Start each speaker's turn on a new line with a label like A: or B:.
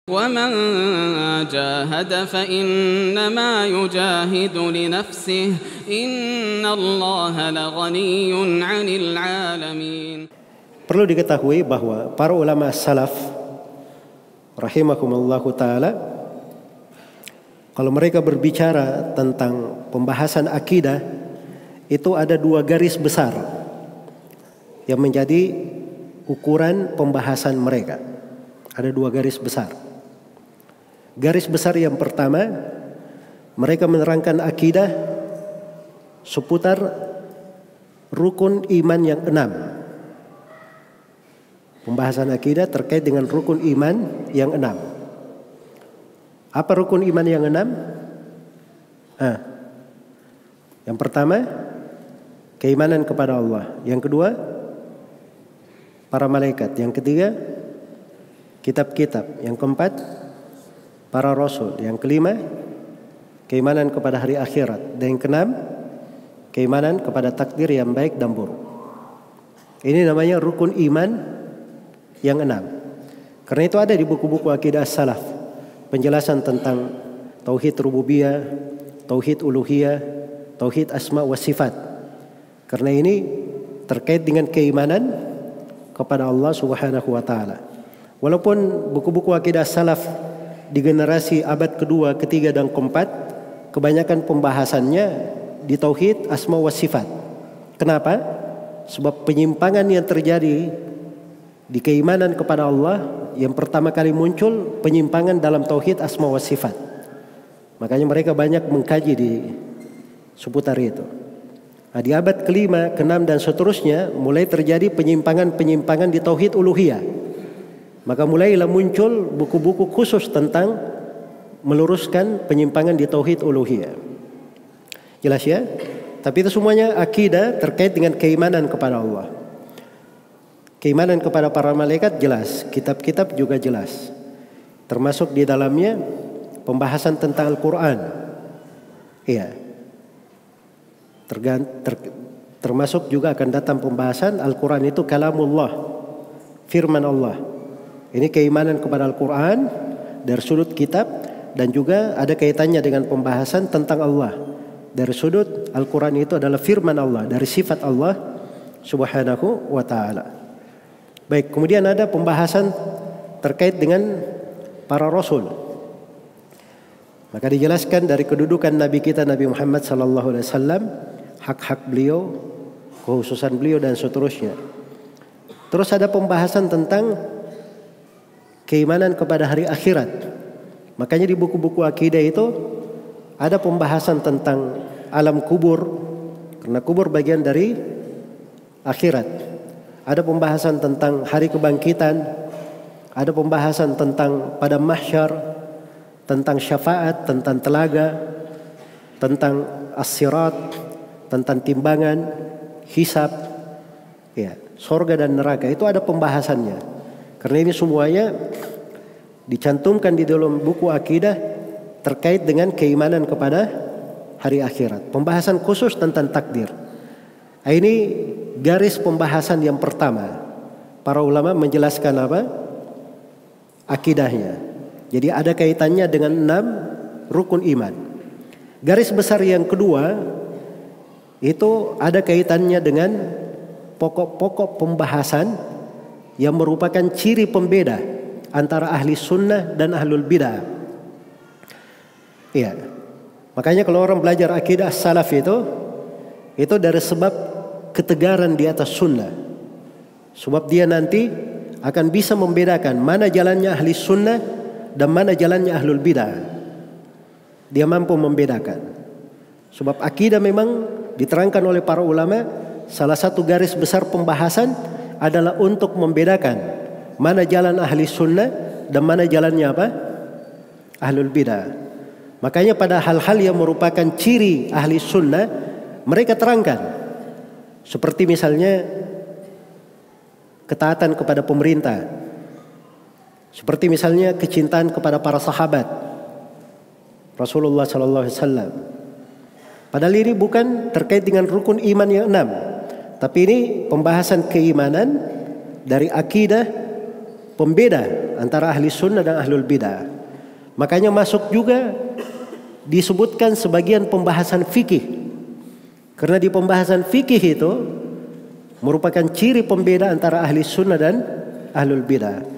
A: ومن جاهد فإنما يجاهد لنفسه إن الله لغني عن العالمين.
B: Perlu diketahui bahwa para ulama salaf rahimakumullahu taala, kalau mereka berbicara tentang pembahasan akidah, itu ada dua garis besar yang menjadi ukuran pembahasan mereka. Ada dua garis besar. Garis besar yang pertama, mereka menerangkan akidah seputar rukun iman yang 6. Pembahasan akidah terkait dengan rukun iman yang 6. Apa rukun iman yang 6? Yang pertama, keimanan kepada Allah. Yang kedua, para malaikat. Yang ketiga, kitab-kitab. Yang keempat, para rasul. Yang kelima, keimanan kepada hari akhirat. Dan yang keenam, keimanan kepada takdir yang baik dan buruk. Ini namanya rukun iman yang 6. Karena itu ada di buku-buku akidah salaf penjelasan tentang tauhid rububiyah, tauhid uluhiyah, tauhid asma wa sifat. Karena ini terkait dengan keimanan kepada Allah Subhanahu wa taala. Walaupun buku-buku akidah salaf di generasi abad kedua, ketiga, dan keempat, kebanyakan pembahasannya di tauhid asma wa sifat. Kenapa? Sebab penyimpangan yang terjadi di keimanan kepada Allah, yang pertama kali muncul penyimpangan dalam tauhid asma wa sifat. Makanya mereka banyak mengkaji di seputar itu. Nah, di abad kelima, keenam, dan seterusnya mulai terjadi penyimpangan-penyimpangan di tauhid uluhiyah. Maka mulailah muncul buku-buku khusus tentang meluruskan penyimpangan di tauhid uluhiyah. Jelas ya? Tapi itu semuanya akidah terkait dengan keimanan kepada Allah. Keimanan kepada para malaikat jelas, kitab-kitab juga jelas. Termasuk di dalamnya pembahasan tentang Al-Quran. Iya. Termasuk juga akan datang pembahasan Al-Quran itu kalamullah, firman Allah. Ini keimanan kepada Al-Quran dari sudut kitab, dan juga ada kaitannya dengan pembahasan tentang Allah. Dari sudut Al-Quran itu adalah firman Allah, dari sifat Allah Subhanahu wa ta'ala. Baik, kemudian ada pembahasan terkait dengan para rasul. Maka dijelaskan dari kedudukan Nabi kita Nabi Muhammad sallallahu alaihi wasallam, hak-hak beliau, kekhususan beliau, dan seterusnya. Terus ada pembahasan tentang keimanan kepada hari akhirat. Makanya di buku-buku akidah itu ada pembahasan tentang alam kubur, karena kubur bagian dari akhirat. Ada pembahasan tentang hari kebangkitan, ada pembahasan tentang padang mahsyar, tentang syafaat, tentang telaga, tentang as-sirat, tentang timbangan, hisab, ya, surga dan neraka. Itu ada pembahasannya. Karena ini semuanya dicantumkan di dalam buku akidah terkait dengan keimanan kepada hari akhirat. Pembahasan khusus tentang takdir. Nah, ini garis pembahasan yang pertama. Para ulama menjelaskan apa? Akidahnya. Jadi ada kaitannya dengan 6 rukun iman. Garis besar yang kedua itu ada kaitannya dengan pokok-pokok pembahasan yang merupakan ciri pembeda antara ahli sunnah dan ahlul bidah. Iya. Makanya kalau orang belajar akidah salaf itu dari sebab ketegaran di atas sunnah. Sebab dia nanti akan bisa membedakan mana jalannya ahli sunnah dan mana jalannya ahlul bidah. Dia mampu membedakan. Sebab akidah memang diterangkan oleh para ulama, salah satu garis besar pembahasan adalah untuk membedakan mana jalan ahli sunnah dan mana jalannya apa? Ahlul bidah. Makanya pada hal-hal yang merupakan ciri ahli sunnah mereka terangkan. Seperti misalnya ketaatan kepada pemerintah. Seperti misalnya kecintaan kepada para sahabat Rasulullah sallallahu alaihi wasallam. Padahal ini bukan terkait dengan rukun iman yang 6. Tapi ini pembahasan keimanan dari akidah pembeda antara ahli sunnah dan ahlul bidah. Makanya masuk juga disebutkan sebagian pembahasan fikih. Karena di pembahasan fikih itu merupakan ciri pembeda antara ahli sunnah dan ahlul bidah.